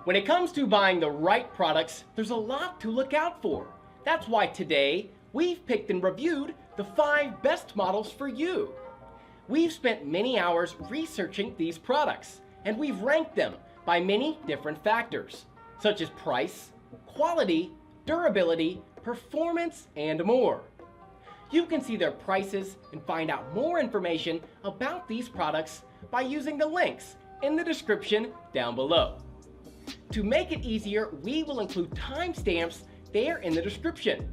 When it comes to buying the right products, there's a lot to look out for. That's why today, we've picked and reviewed the 5 best models for you. We've spent many hours researching these products, and we've ranked them by many different factors, such as price, quality, durability, performance, and more. You can see their prices and find out more information about these products by using the links in the description down below. To make it easier, we will include timestamps there in the description.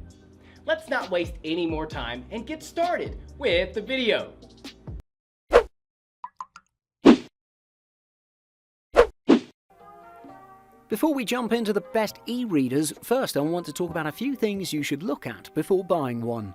Let's not waste any more time and get started with the video. Before we jump into the best e-readers, first I want to talk about a few things you should look at before buying one.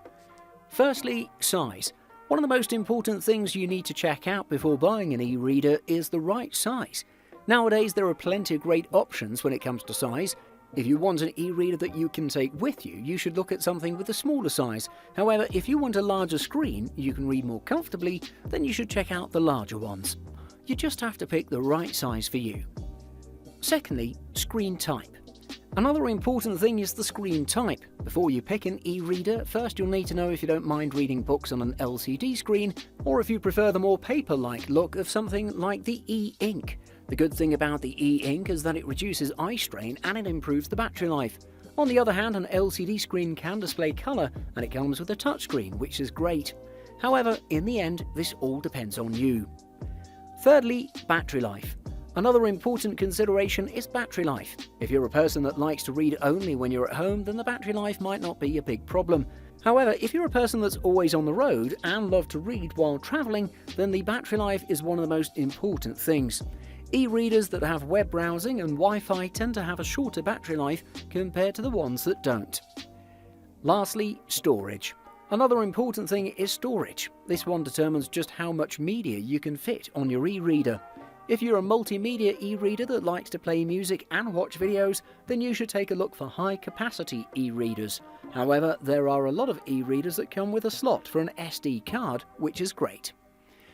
Firstly, size. One of the most important things you need to check out before buying an e-reader is the right size. Nowadays there are plenty of great options when it comes to size. If you want an e-reader that you can take with you, you should look at something with a smaller size. However, if you want a larger screen you can read more comfortably, then you should check out the larger ones. You just have to pick the right size for you. Secondly, screen type. Another important thing is the screen type. Before you pick an e-reader, first you'll need to know if you don't mind reading books on an LCD screen, or if you prefer the more paper-like look of something like the e-ink. The good thing about the e-ink is that it reduces eye strain and it improves the battery life. On the other hand, an LCD screen can display colour and it comes with a touchscreen, which is great. However, in the end, this all depends on you. Thirdly, battery life. Another important consideration is battery life. If you're a person that likes to read only when you're at home, then the battery life might not be a big problem. However, if you're a person that's always on the road and love to read while travelling, then the battery life is one of the most important things. E-readers that have web browsing and Wi-Fi tend to have a shorter battery life compared to the ones that don't. Lastly, storage. Another important thing is storage. This one determines just how much media you can fit on your e-reader. If you're a multimedia e-reader that likes to play music and watch videos, then you should take a look for high-capacity e-readers. However, there are a lot of e-readers that come with a slot for an SD card, which is great.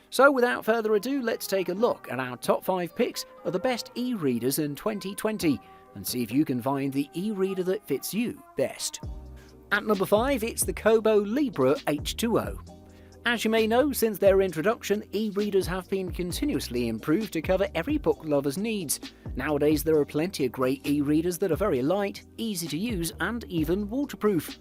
So without further ado, let's take a look at our top 5 picks of the best e-readers in 2020 and see if you can find the e-reader that fits you best. At number 5, it's the Kobo Libra H2O. As you may know, since their introduction, e-readers have been continuously improved to cover every book lover's needs. Nowadays there are plenty of great e-readers that are very light, easy to use and even waterproof.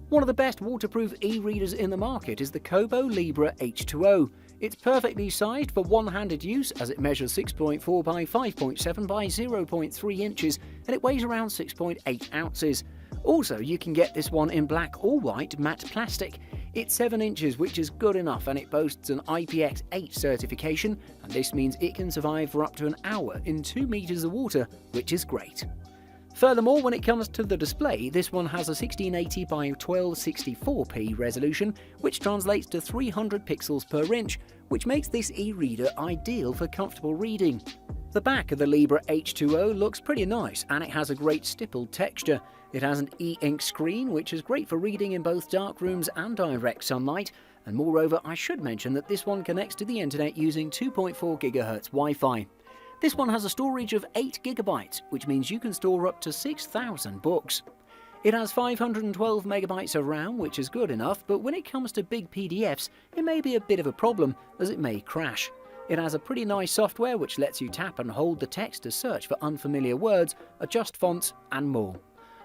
One of the best waterproof e-readers in the market is the Kobo Libra H2O. It's perfectly sized for one-handed use as it measures 6.4 by 5.7 by 0.3 inches and it weighs around 6.8 ounces. Also, you can get this one in black or white matte plastic. It's 7 inches, which is good enough, and it boasts an IPX8 certification, and this means it can survive for up to an hour in 2 meters of water, which is great. Furthermore, when it comes to the display, this one has a 1680 by 1264p resolution, which translates to 300 pixels per inch, which makes this e-reader ideal for comfortable reading. The back of the Libra H2O looks pretty nice and it has a great stippled texture. It has an e-ink screen which is great for reading in both dark rooms and direct sunlight, and moreover I should mention that this one connects to the internet using 2.4 GHz Wi-Fi. This one has a storage of 8 GB, which means you can store up to 6,000 books. It has 512 megabytes of RAM, which is good enough, but when it comes to big PDFs, it may be a bit of a problem as it may crash. It has a pretty nice software which lets you tap and hold the text to search for unfamiliar words, adjust fonts and more.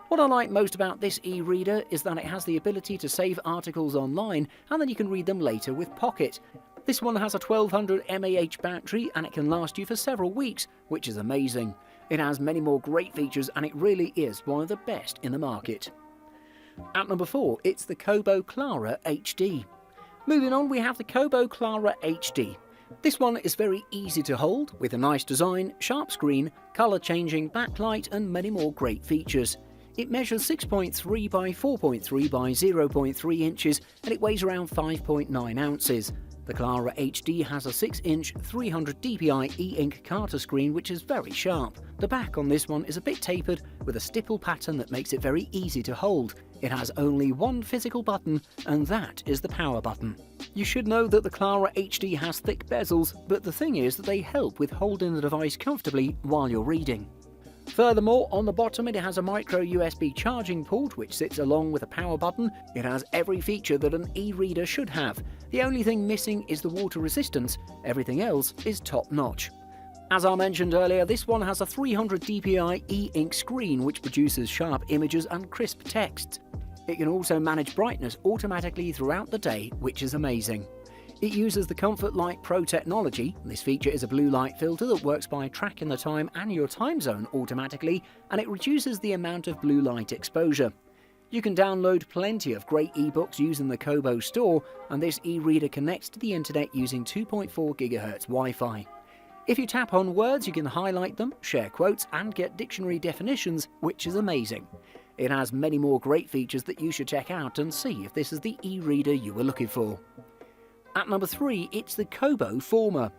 What I like most about this e-reader is that it has the ability to save articles online and then you can read them later with Pocket. This one has a 1200 mAh battery and it can last you for several weeks, which is amazing. It has many more great features and it really is one of the best in the market. At number 4, it's the Kobo Clara HD. Moving on, we have the Kobo Clara HD. This one is very easy to hold, with a nice design, sharp screen, colour-changing backlight and many more great features. It measures 6.3 by 4.3 by 0.3 inches and it weighs around 5.9 ounces. The Clara HD has a 6-inch 300 dpi e-ink Carta screen which is very sharp. The back on this one is a bit tapered with a stipple pattern that makes it very easy to hold. It has only one physical button and that is the power button. You should know that the Clara HD has thick bezels, but the thing is that they help with holding the device comfortably while you're reading. Furthermore, on the bottom it has a micro USB charging port which sits along with a power button. It has every feature that an e-reader should have. The only thing missing is the water resistance. Everything else is top notch. As I mentioned earlier, this one has a 300 dpi e-ink screen which produces sharp images and crisp text. It can also manage brightness automatically throughout the day, which is amazing. It uses the Comfort Light Pro technology. This feature is a blue light filter that works by tracking the time and your time zone automatically, and it reduces the amount of blue light exposure. You can download plenty of great ebooks using the Kobo store, and this e-reader connects to the internet using 2.4 GHz Wi-Fi. If you tap on words, you can highlight them, share quotes, and get dictionary definitions, which is amazing. It has many more great features that you should check out and see if this is the e-reader you were looking for. At number 3, it's the Kobo Forma.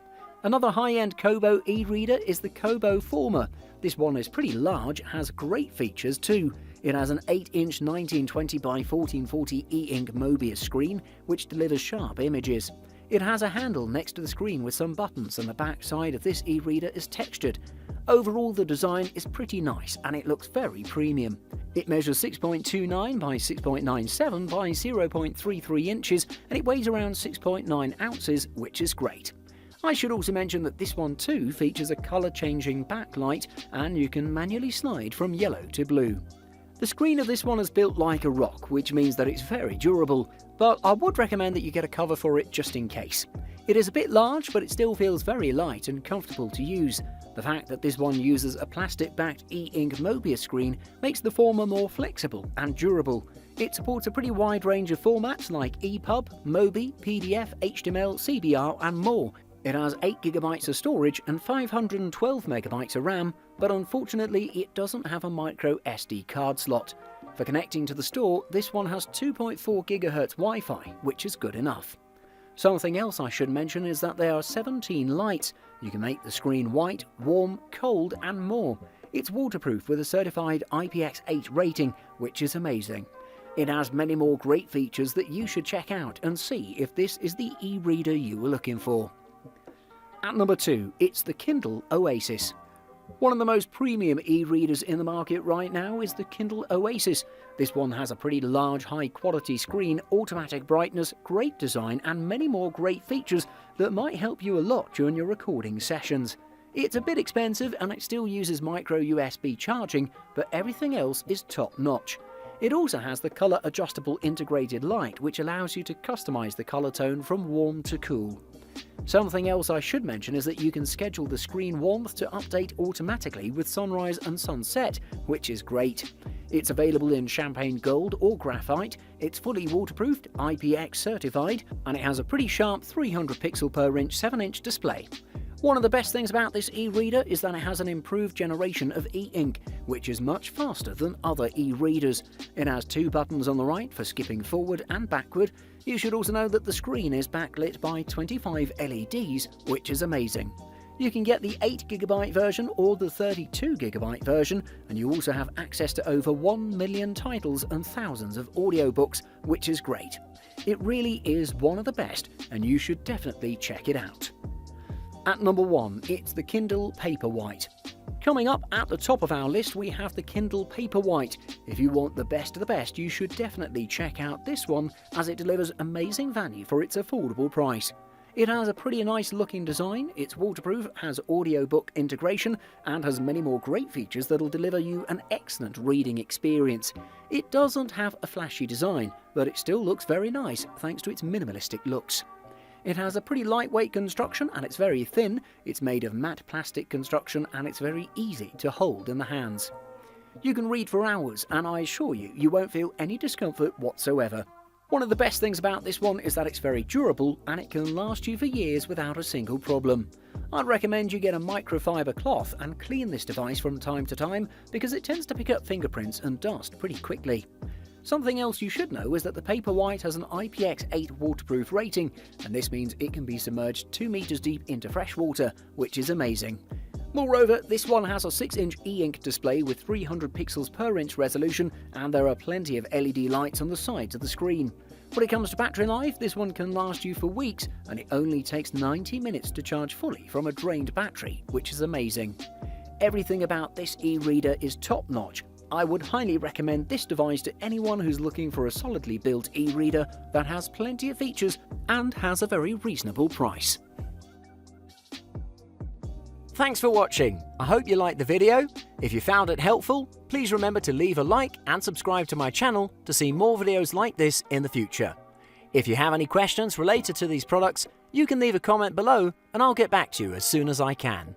Another high-end Kobo e-reader is the Kobo Forma. This one is pretty large, has great features too. It has an 8-inch 1920 by 1440 e-ink Mobius screen, which delivers sharp images. It has a handle next to the screen with some buttons, and the back side of this e-reader is textured. Overall, the design is pretty nice and it looks very premium. It measures 6.29 by 6.97 by 0.33 inches and it weighs around 6.9 ounces, which is great. I should also mention that this one too features a colour-changing backlight and you can manually slide from yellow to blue. The screen of this one is built like a rock, which means that it's very durable, but I would recommend that you get a cover for it just in case. It is a bit large, but it still feels very light and comfortable to use. The fact that this one uses a plastic-backed e-ink Mobius screen makes the Forma more flexible and durable. It supports a pretty wide range of formats like EPUB, Mobi, PDF, HTML, CBR and more. It has 8GB of storage and 512 MB of RAM, but unfortunately it doesn't have a micro SD card slot. For connecting to the store, this one has 2.4 GHz Wi-Fi, which is good enough. Something else I should mention is that there are 17 lights. You can make the screen white, warm, cold and more. It's waterproof with a certified IPX8 rating, which is amazing. It has many more great features that you should check out and see if this is the e-reader you were looking for. At number 2, it's the Kindle Oasis. One of the most premium e-readers in the market right now is the Kindle Oasis. This one has a pretty large high-quality screen, automatic brightness, great design and many more great features that might help you a lot during your recording sessions. It's a bit expensive and it still uses micro USB charging, but everything else is top-notch. It also has the colour adjustable integrated light, which allows you to customise the colour tone from warm to cool. Something else I should mention is that you can schedule the screen warmth to update automatically with sunrise and sunset, which is great. It's available in champagne gold or graphite, it's fully waterproofed, IPX certified, and it has a pretty sharp 300 pixel per inch 7-inch display. One of the best things about this e-reader is that it has an improved generation of e-ink, which is much faster than other e-readers. It has 2 buttons on the right for skipping forward and backward. You should also know that the screen is backlit by 25 LEDs, which is amazing. You can get the 8GB version or the 32GB version, and you also have access to over 1 million titles and thousands of audiobooks, which is great. It really is one of the best, and you should definitely check it out. At number 1, it's the Kindle Paperwhite. Coming up at the top of our list, we have the Kindle Paperwhite. If you want the best of the best, you should definitely check out this one, as it delivers amazing value for its affordable price. It has a pretty nice looking design, it's waterproof, has audiobook integration, and has many more great features that'll deliver you an excellent reading experience. It doesn't have a flashy design, but it still looks very nice thanks to its minimalistic looks. It has a pretty lightweight construction and it's very thin. It's made of matte plastic construction and it's very easy to hold in the hands. You can read for hours and I assure you, you won't feel any discomfort whatsoever. One of the best things about this one is that it's very durable and it can last you for years without a single problem. I'd recommend you get a microfiber cloth and clean this device from time to time because it tends to pick up fingerprints and dust pretty quickly. Something else you should know is that the Paperwhite has an IPX8 waterproof rating, and this means it can be submerged 2 meters deep into fresh water, which is amazing. Moreover, this one has a 6-inch e-ink display with 300 pixels per inch resolution, and there are plenty of LED lights on the sides of the screen. When it comes to battery life, this one can last you for weeks, and it only takes 90 minutes to charge fully from a drained battery, which is amazing. everything about this e-reader is top-notch. I would highly recommend this device to anyone who's looking for a solidly built e-reader that has plenty of features and has a very reasonable price. Thanks for watching. I hope you liked the video. If you found it helpful, please remember to leave a like and subscribe to my channel to see more videos like this in the future. If you have any questions related to these products, you can leave a comment below and I'll get back to you as soon as I can.